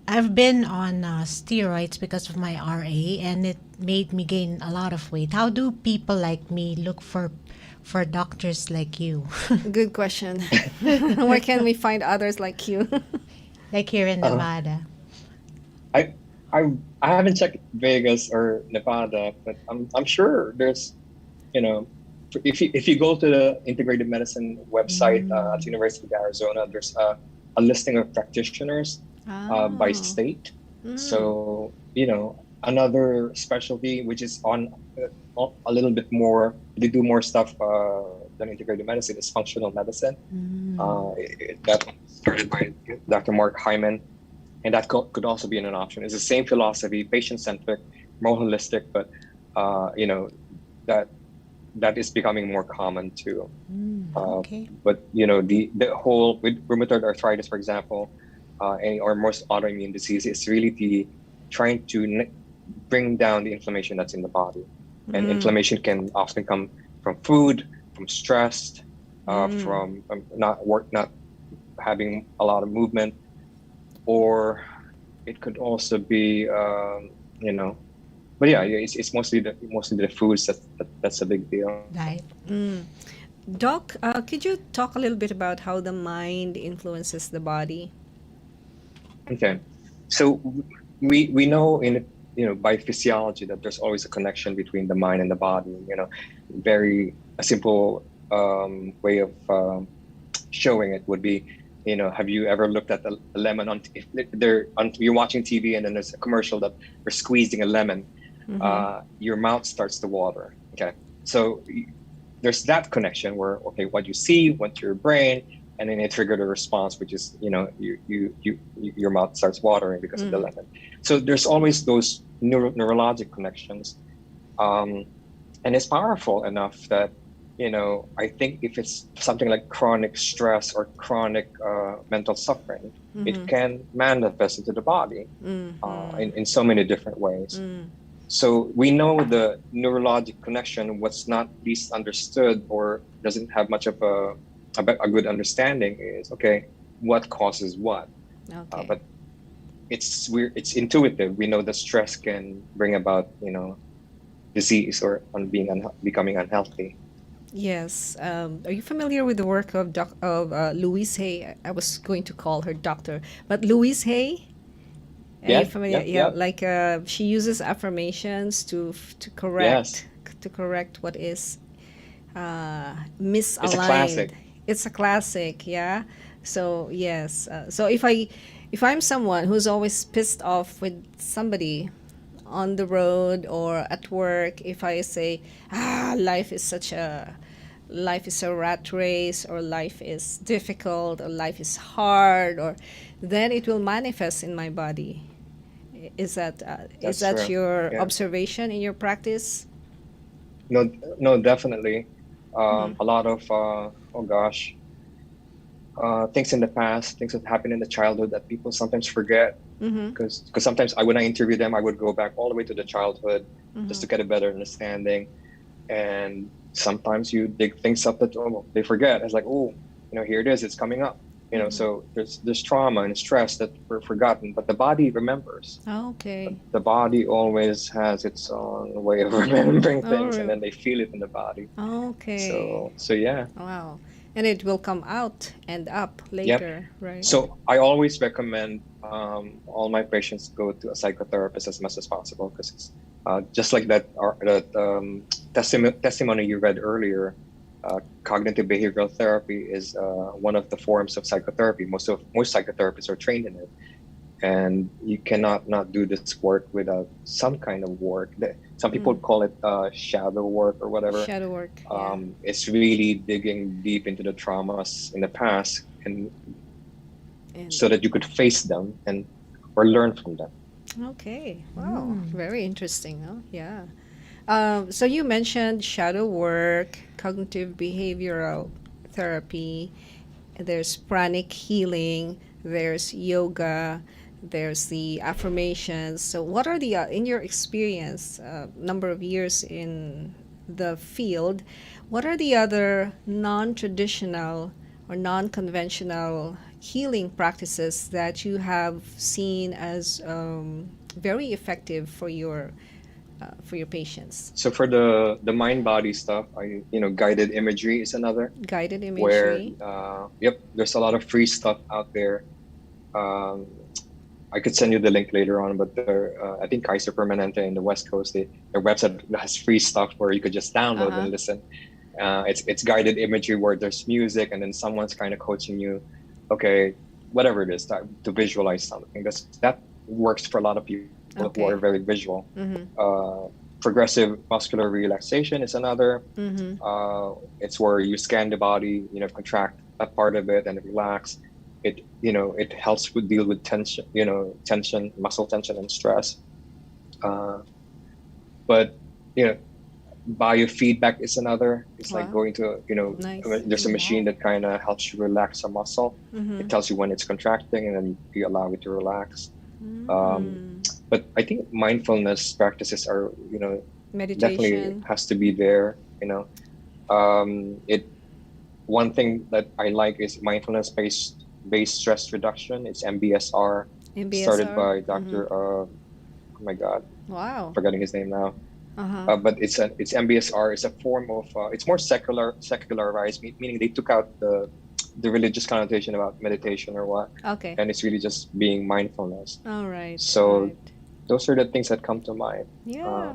[SPEAKER 4] I've been on steroids because of my RA, and it made me gain a lot of weight. How do people like me look for doctors like you?
[SPEAKER 3] Good question. Where can we find others like you?
[SPEAKER 4] Like here in Nevada.
[SPEAKER 5] I haven't checked Vegas or Nevada, but I'm sure there's, if you go to the integrated medicine website at University of Arizona, there's a listing of practitioners. by
[SPEAKER 3] Oh.
[SPEAKER 5] state.
[SPEAKER 3] Mm.
[SPEAKER 5] So, another specialty which is on a little bit more, they do more stuff than integrative medicine is functional medicine. That started by Dr. MAYhem, and that could also be an option. It's the same philosophy, patient-centric, more holistic, but that that is becoming more common too.
[SPEAKER 4] Okay.
[SPEAKER 5] But the whole with rheumatoid arthritis, for example, or most autoimmune disease, is really the trying to bring down the inflammation that's in the body, and inflammation can often come from food, from stress, from not having a lot of movement, or it could also be but yeah, it's mostly the foods that's a big deal.
[SPEAKER 4] Right.
[SPEAKER 3] Doc, could you talk a little bit about how the mind influences the body?
[SPEAKER 5] Okay, so we know by physiology that there's always a connection between the mind and the body. Very a simple way of showing it would be, have you ever looked at a lemon if you're watching TV and then there's a commercial that they're squeezing a lemon, your mouth starts to water. Okay, so there's that connection where what you see went to your brain, and then it triggered a response, which is your mouth starts watering because of the lemon. So there's always those neurologic connections, and it's powerful enough that I think if it's something like chronic stress or chronic mental suffering, it can manifest into the body in so many different ways. So we know the neurologic connection. What's not least understood or doesn't have much of a good understanding is what causes what.
[SPEAKER 3] Okay.
[SPEAKER 5] But it's intuitive. We know that stress can bring about disease or becoming unhealthy.
[SPEAKER 3] Yes. Are you familiar with the work of Louise Hay? I was going to call her doctor, but Louise Hay. Are you familiar?
[SPEAKER 5] Yeah.
[SPEAKER 3] Like she uses affirmations to correct what is misaligned.
[SPEAKER 5] It's a classic.
[SPEAKER 3] It's a classic, yeah. So yes. So if I'm someone who's always pissed off with somebody on the road or at work, if I say, life is a rat race, or life is difficult, or life is hard, or then it will manifest in my body. Is that
[SPEAKER 5] true.
[SPEAKER 3] your observation in your practice?
[SPEAKER 5] No, definitely. A lot of things in the past, things that happened in the childhood that people sometimes forget. Because sometimes when I interview them, I would go back all the way to the childhood just to get a better understanding. And sometimes you dig things up that they forget. It's like, here it is, it's coming up. So there's trauma and stress that were forgotten, but the body remembers.
[SPEAKER 3] Okay.
[SPEAKER 5] The body always has its own way of remembering things, and then they feel it in the body.
[SPEAKER 3] Okay.
[SPEAKER 5] So yeah.
[SPEAKER 3] Wow. And it will come out and up later, right?
[SPEAKER 5] So I always recommend all my patients go to a psychotherapist as much as possible, because it's just like that testimony you read earlier. Cognitive behavioral therapy is one of the forms of psychotherapy. Most psychotherapists are trained in it, and you cannot not do this work without some kind of work. Some people call it shadow work or whatever.
[SPEAKER 3] Shadow work.
[SPEAKER 5] It's really digging deep into the traumas in the past, and so that you could face them or learn from them.
[SPEAKER 3] Okay. Wow. Very interesting. Huh? Yeah. So you mentioned shadow work, cognitive behavioral therapy. There's pranic healing. There's yoga. There's the affirmations. So what are the in your experience, number of years in the field, what are the other non-traditional or non-conventional healing practices that you have seen as very effective for your patients?
[SPEAKER 5] So for the mind body stuff, guided imagery is another.
[SPEAKER 3] Guided imagery.
[SPEAKER 5] Where there's a lot of free stuff out there. I could send you the link later on, but I think Kaiser Permanente in the West Coast, their website has free stuff where you could just download and listen. It's guided imagery where there's music, and then someone's kind of coaching you. Okay, whatever it is, to visualize something. That works for a lot of people who are very visual. Progressive muscular relaxation is another. It's where you scan the body, contract a part of it and relax. It helps with deal with tension, muscle tension and stress. But biofeedback is another. It's like going to,
[SPEAKER 3] Nice.
[SPEAKER 5] there's a machine that kind of helps you relax a muscle. It tells you when it's contracting, and then you allow it to relax. But I think mindfulness practices are, definitely
[SPEAKER 3] Meditation.
[SPEAKER 5] has to be there. One thing that I like is mindfulness-based stress reduction. It's MBSR, started by Dr. Oh my God,
[SPEAKER 3] Wow.
[SPEAKER 5] forgetting his name now. But it's MBSR. It's a form of it's more secularized, meaning they took out the religious connotation about meditation or what,
[SPEAKER 3] Okay.
[SPEAKER 5] and it's really just being mindfulness.
[SPEAKER 3] All right.
[SPEAKER 5] So
[SPEAKER 3] right.
[SPEAKER 5] those are the things that come to mind.
[SPEAKER 3] Yeah.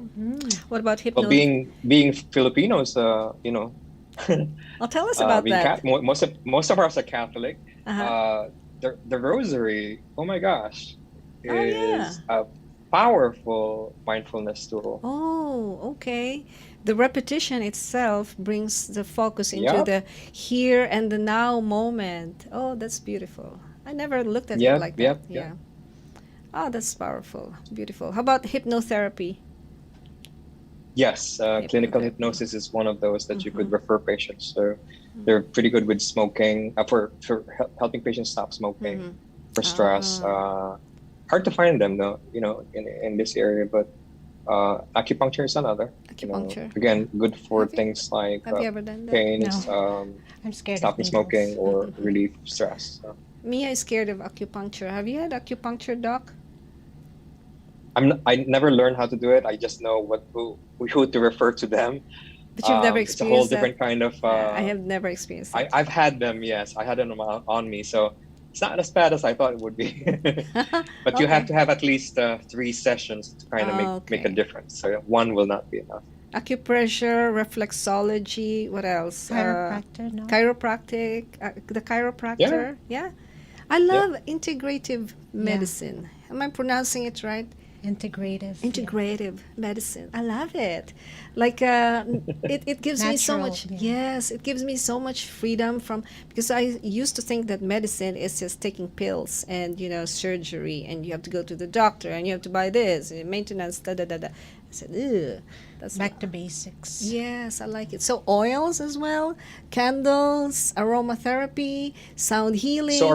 [SPEAKER 3] What about
[SPEAKER 5] But being Filipinos,
[SPEAKER 3] Oh, tell us about
[SPEAKER 5] being
[SPEAKER 3] that.
[SPEAKER 5] most of us are Catholic.
[SPEAKER 3] Uh-huh.
[SPEAKER 5] The rosary, oh my gosh,
[SPEAKER 3] Oh, yeah.
[SPEAKER 5] is a powerful mindfulness tool.
[SPEAKER 3] Oh, okay. The repetition itself brings the focus into
[SPEAKER 5] Yep.
[SPEAKER 3] the here and the now moment. Oh, that's beautiful. I never looked at it
[SPEAKER 5] Yep,
[SPEAKER 3] like
[SPEAKER 5] yep,
[SPEAKER 3] that.
[SPEAKER 5] yep.
[SPEAKER 3] Yeah. Oh, that's powerful. Beautiful. How about hypnotherapy?
[SPEAKER 5] Yes, clinical
[SPEAKER 3] Hypnotherapy.
[SPEAKER 5] hypnosis is one of those that you could refer patients. So they're pretty good with smoking, for helping patients stop smoking, for stress. Hard to find them though, in this area, but acupuncture is another.
[SPEAKER 3] Acupuncture.
[SPEAKER 5] Again, good for
[SPEAKER 3] Have you-
[SPEAKER 5] things like
[SPEAKER 3] Have you ever done that?
[SPEAKER 5] pains,
[SPEAKER 4] I'm scared
[SPEAKER 5] stopping
[SPEAKER 4] of
[SPEAKER 5] smoking,
[SPEAKER 4] needles.
[SPEAKER 5] or relief stress. So
[SPEAKER 3] Mia is scared of acupuncture. Have you had acupuncture, doc?
[SPEAKER 5] I never learned how to do it. I just know who to refer to them.
[SPEAKER 3] But you've never
[SPEAKER 5] It's a whole
[SPEAKER 3] experienced that?
[SPEAKER 5] different kind of.
[SPEAKER 3] I have never experienced that.
[SPEAKER 5] I've had them. Yes, I had them on me. So it's not as bad as I thought it would be. But you have to have at least 3 sessions to kind of make a difference. So one will not be enough.
[SPEAKER 3] Acupressure, reflexology, what else?
[SPEAKER 4] Chiropractor, no?
[SPEAKER 3] Chiropractic, the chiropractor. Yeah. I love integrative medicine. Am I pronouncing it right?
[SPEAKER 4] Integrative.
[SPEAKER 3] Integrative medicine. I love it. Like it gives me so
[SPEAKER 4] Natural,
[SPEAKER 3] much.
[SPEAKER 4] yeah.
[SPEAKER 3] Yes, it gives me so much freedom from, because I used to think that medicine is just taking pills and surgery, and you have to go to the doctor and you have to buy this maintenance. Da da da da. I said, ugh, that's
[SPEAKER 4] Back to basics.
[SPEAKER 3] Yes, I like it. So oils as well, candles, aromatherapy, sound healing.
[SPEAKER 5] So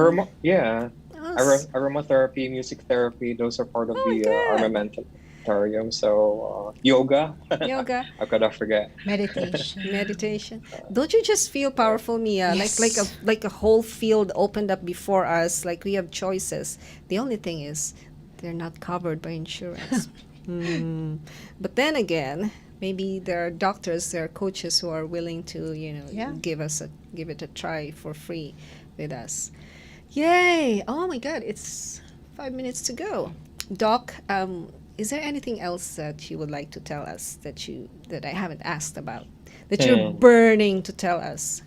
[SPEAKER 3] Oh,
[SPEAKER 5] aromatherapy, music therapy, those are part of
[SPEAKER 3] Oh my
[SPEAKER 5] the
[SPEAKER 3] God.
[SPEAKER 5] armamentarium. So yoga,
[SPEAKER 3] yoga,
[SPEAKER 5] how could I forget?
[SPEAKER 4] Meditation.
[SPEAKER 3] meditation. Don't you just feel powerful, Mia?
[SPEAKER 4] Yes.
[SPEAKER 3] Like a whole field opened up before us. Like we have choices. The only thing is, they're not covered by insurance. But then again, maybe there are doctors, there are coaches who are willing to, give it a try for free with us. Yay! Oh my God, it's 5 minutes to go. Doc, is there anything else that you would like to tell us that I haven't asked about, that you're burning to tell us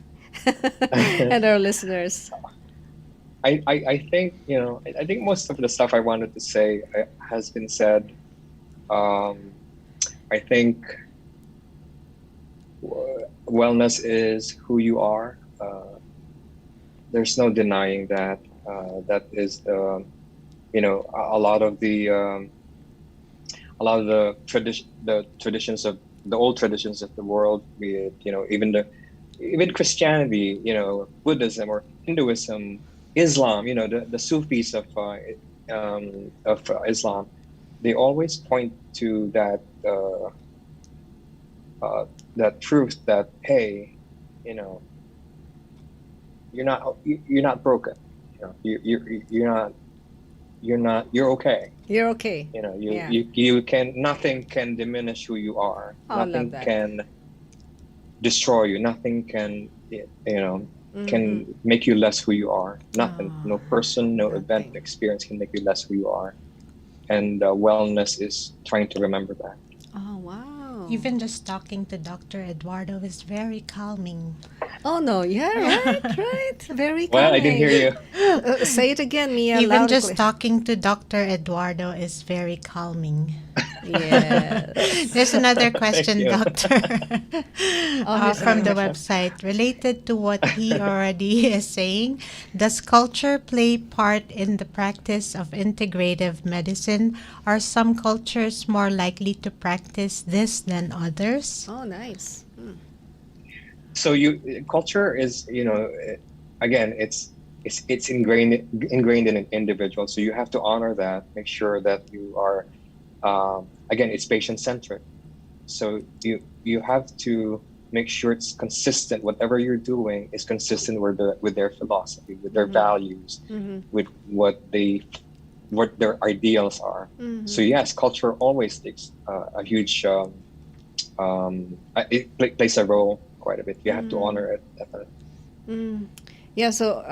[SPEAKER 3] and our listeners?
[SPEAKER 5] I think I think most of the stuff I wanted to say has been said. I think wellness is who you are. There's no denying that. That is the, a lot of the traditions of the old traditions of the world, be it even Christianity, Buddhism or Hinduism, Islam, the Sufis of Islam, they always point to that truth that, hey, you're not broken, you're okay.
[SPEAKER 3] You're okay.
[SPEAKER 5] You can, nothing can diminish who you are.
[SPEAKER 3] Oh, I love
[SPEAKER 5] Nothing
[SPEAKER 3] that.
[SPEAKER 5] can destroy you. Nothing can can make you less who you are. Nothing. No person, no event,
[SPEAKER 3] nothing.
[SPEAKER 5] experience can make you less who you are. And wellness is trying to remember that.
[SPEAKER 3] Oh, wow.
[SPEAKER 4] Even just talking to Dr. Eduardo is very calming.
[SPEAKER 3] Oh no, yeah, right. Very
[SPEAKER 5] Well, I didn't hear
[SPEAKER 3] calming.
[SPEAKER 5] you.
[SPEAKER 3] Say it again, Mia,
[SPEAKER 4] Even
[SPEAKER 3] loud and
[SPEAKER 4] just
[SPEAKER 3] clear.
[SPEAKER 4] talking to Dr. Eduardo is very calming.
[SPEAKER 3] Yes.
[SPEAKER 4] There's another
[SPEAKER 5] Thank
[SPEAKER 4] question,
[SPEAKER 5] you.
[SPEAKER 4] Doctor,
[SPEAKER 3] Here's
[SPEAKER 4] from
[SPEAKER 3] another
[SPEAKER 4] the
[SPEAKER 3] question.
[SPEAKER 4] website. Related to what he already is saying, does culture play part in the practice of integrative medicine? Are some cultures more likely to practice this than others?
[SPEAKER 3] Oh, nice.
[SPEAKER 5] So culture is, again, it's ingrained in an individual. So you have to honor that. Make sure that you are, again, it's patient centric. So you have to make sure it's consistent. Whatever you're doing is consistent with their philosophy, with their values, with what their ideals are. So yes, culture always takes a huge plays a role quite a bit. You have to honor it, definitely.
[SPEAKER 3] Yeah, so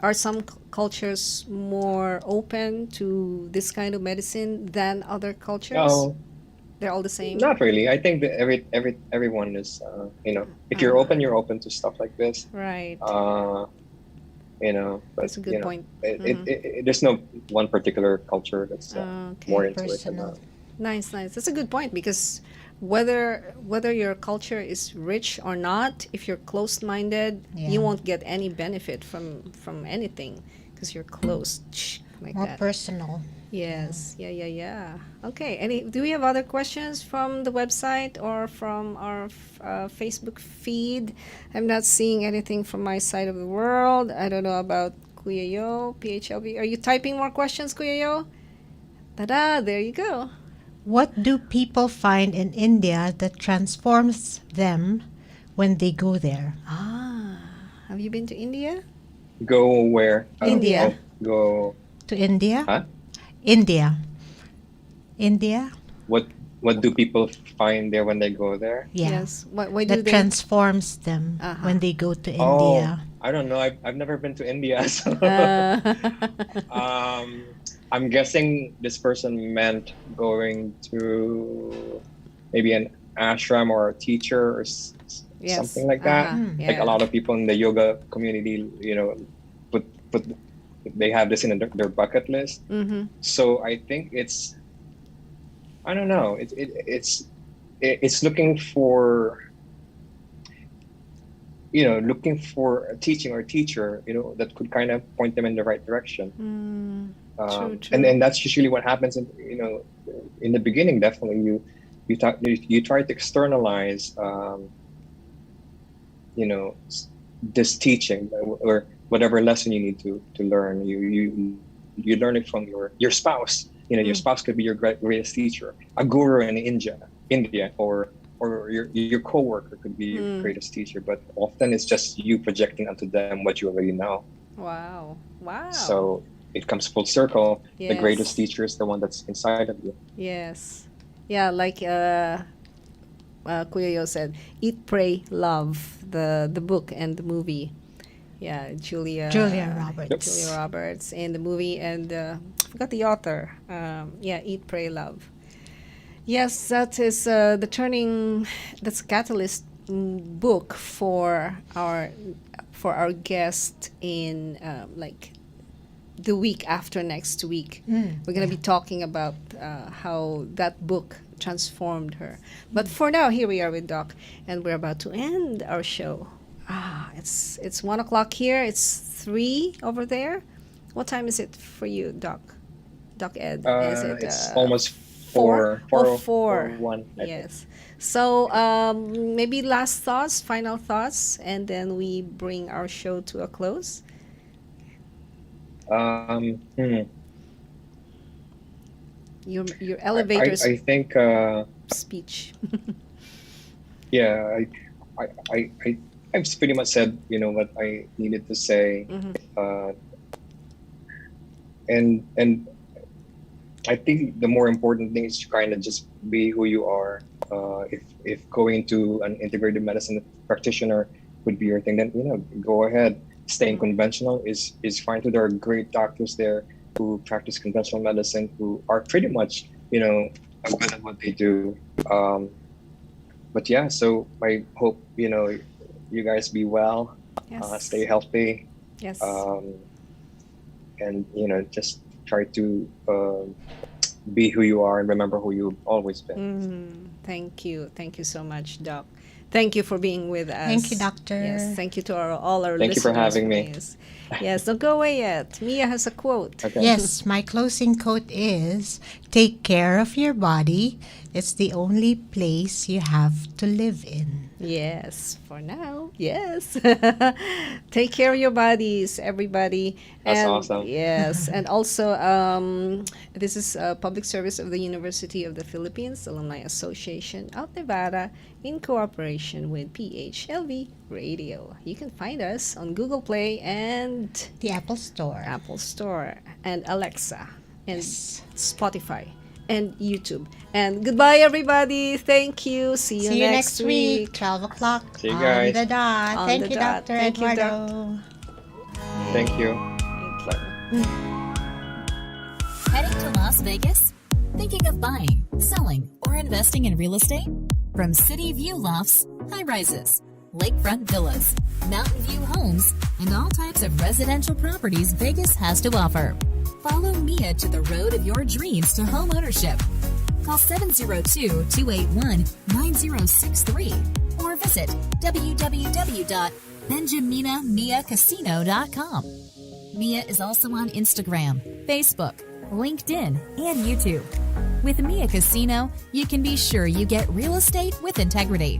[SPEAKER 3] are some cultures more open to this kind of medicine than other cultures?
[SPEAKER 5] No,
[SPEAKER 3] They're all the same?
[SPEAKER 5] not really. I think that everyone is, if you're open, you're open to stuff like this.
[SPEAKER 3] Right.
[SPEAKER 5] But
[SPEAKER 3] That's a good point.
[SPEAKER 5] there's no one particular culture that's
[SPEAKER 3] Okay.
[SPEAKER 5] more into it than
[SPEAKER 4] Personal.
[SPEAKER 3] Nice. That's a good point because whether your culture is rich or not, if you're closed-minded,
[SPEAKER 4] Yeah.
[SPEAKER 3] you won't get any benefit from anything because you're closed like
[SPEAKER 4] More
[SPEAKER 3] that.
[SPEAKER 4] personal.
[SPEAKER 3] Yes. Yeah. Okay. Do we have other questions from the website or from our Facebook feed? I'm not seeing anything from my side of the world. I don't know about Kuya Yo, PHLV. Are you typing more questions, Kuya Yo? Ta-da! There you go.
[SPEAKER 4] What do people find in India that transforms them when they go there?
[SPEAKER 3] Have you been to India?
[SPEAKER 5] Go where?
[SPEAKER 3] India.
[SPEAKER 5] Go.
[SPEAKER 4] To India?
[SPEAKER 5] Huh?
[SPEAKER 4] India.
[SPEAKER 5] What do people find there when they go there?
[SPEAKER 4] Yeah.
[SPEAKER 3] Yes. Why do
[SPEAKER 4] That
[SPEAKER 3] they?
[SPEAKER 4] transforms them when they go to India.
[SPEAKER 5] I don't know. I've never been to India, so
[SPEAKER 3] Uh,
[SPEAKER 5] I'm guessing this person meant going to maybe an ashram or a teacher or
[SPEAKER 3] yes.
[SPEAKER 5] something like that. Like
[SPEAKER 3] Yeah.
[SPEAKER 5] a lot of people in the yoga community, put they have this in their bucket list. So I think I don't know. It's looking for a teaching or a teacher, that could kind of point them in the right direction.
[SPEAKER 3] True.
[SPEAKER 5] And that's usually what happens in the beginning. Definitely you try to externalize this teaching or whatever lesson you need to learn. You learn it from your spouse. Your spouse could be your greatest teacher, a guru in India, or your coworker could be your greatest teacher. But often it's just you projecting onto them what you already know.
[SPEAKER 3] Wow.
[SPEAKER 5] So it comes full circle.
[SPEAKER 3] Yes.
[SPEAKER 5] The greatest teacher is the one that's inside of you.
[SPEAKER 3] Yes. Yeah, like Kuya Yo said, Eat, Pray, Love, the book and the movie. Yeah, Julia
[SPEAKER 4] Roberts.
[SPEAKER 3] Julia Roberts in the movie, and I forgot the author. Eat, Pray, Love. Yes, that is that's a catalyst book for our guest in like the week after next week. We're going to be talking about how that book transformed her. But for now, here we are with Doc, and we're about to end our show. It's 1 o'clock here. It's 3 over there. What time is it for you, Doc? Doc Ed? Is it?
[SPEAKER 5] It's almost
[SPEAKER 3] 4?
[SPEAKER 5] 4:01.
[SPEAKER 3] Yes. So maybe last thoughts, final thoughts, and then we bring our show to a close. Your elevators
[SPEAKER 5] I think
[SPEAKER 3] speech.
[SPEAKER 5] yeah, I've pretty much said what I needed to say. And I think the more important thing is to kind of just be who you are. If going to an integrated medicine practitioner would be your thing, then go ahead. Staying conventional is fine too. There are great doctors there who practice conventional medicine who are pretty much good at what they do. but yeah, so I hope, you guys be well,
[SPEAKER 3] Yes.
[SPEAKER 5] stay healthy,
[SPEAKER 3] Yes.
[SPEAKER 5] and, just try to be who you are and remember who you've always been.
[SPEAKER 3] Thank you. Thank you so much, Doc. Thank you for being with us.
[SPEAKER 4] Thank you, Doctor.
[SPEAKER 3] Yes. Thank you to all our
[SPEAKER 5] Thank you
[SPEAKER 3] listeners.
[SPEAKER 5] for having me.
[SPEAKER 3] Yes. Don't go away yet. Mia has a quote.
[SPEAKER 5] Okay.
[SPEAKER 4] Yes, my closing quote is, take care of your body. It's the only place you have to live in.
[SPEAKER 3] Yes, for now. Yes. Take care of your bodies, everybody.
[SPEAKER 5] That's
[SPEAKER 3] And
[SPEAKER 5] awesome.
[SPEAKER 3] yes, and also this is a public service of the University of the Philippines Alumni Association of Nevada in cooperation with PHLV Radio. You can find us on Google Play and
[SPEAKER 4] The Apple Store.
[SPEAKER 3] Apple Store and Alexa and
[SPEAKER 4] Yes.
[SPEAKER 3] Spotify and YouTube. And goodbye, everybody. Thank you. See you,
[SPEAKER 4] See you
[SPEAKER 3] next
[SPEAKER 4] next week, 12 o'clock.
[SPEAKER 5] See you
[SPEAKER 4] on
[SPEAKER 5] guys.
[SPEAKER 4] the dot.
[SPEAKER 3] On
[SPEAKER 4] Thank
[SPEAKER 3] the
[SPEAKER 4] you,
[SPEAKER 3] dot.
[SPEAKER 4] Dr.
[SPEAKER 3] Thank you, Doc.
[SPEAKER 4] Eduardo.
[SPEAKER 5] Thank you.
[SPEAKER 3] Thank you.
[SPEAKER 1] Heading to Las Vegas? Thinking of buying, selling, or investing in real estate? From city view lofts, high rises, lakefront villas, mountain view homes, and all types of residential properties Vegas has to offer. Follow Mia to the road of your dreams to home ownership. Call 702-281-9063 or visit www.benjaminamiacasino.com. Mia is also on Instagram, Facebook, LinkedIn, and YouTube. With Mia Casino, you can be sure you get real estate with integrity.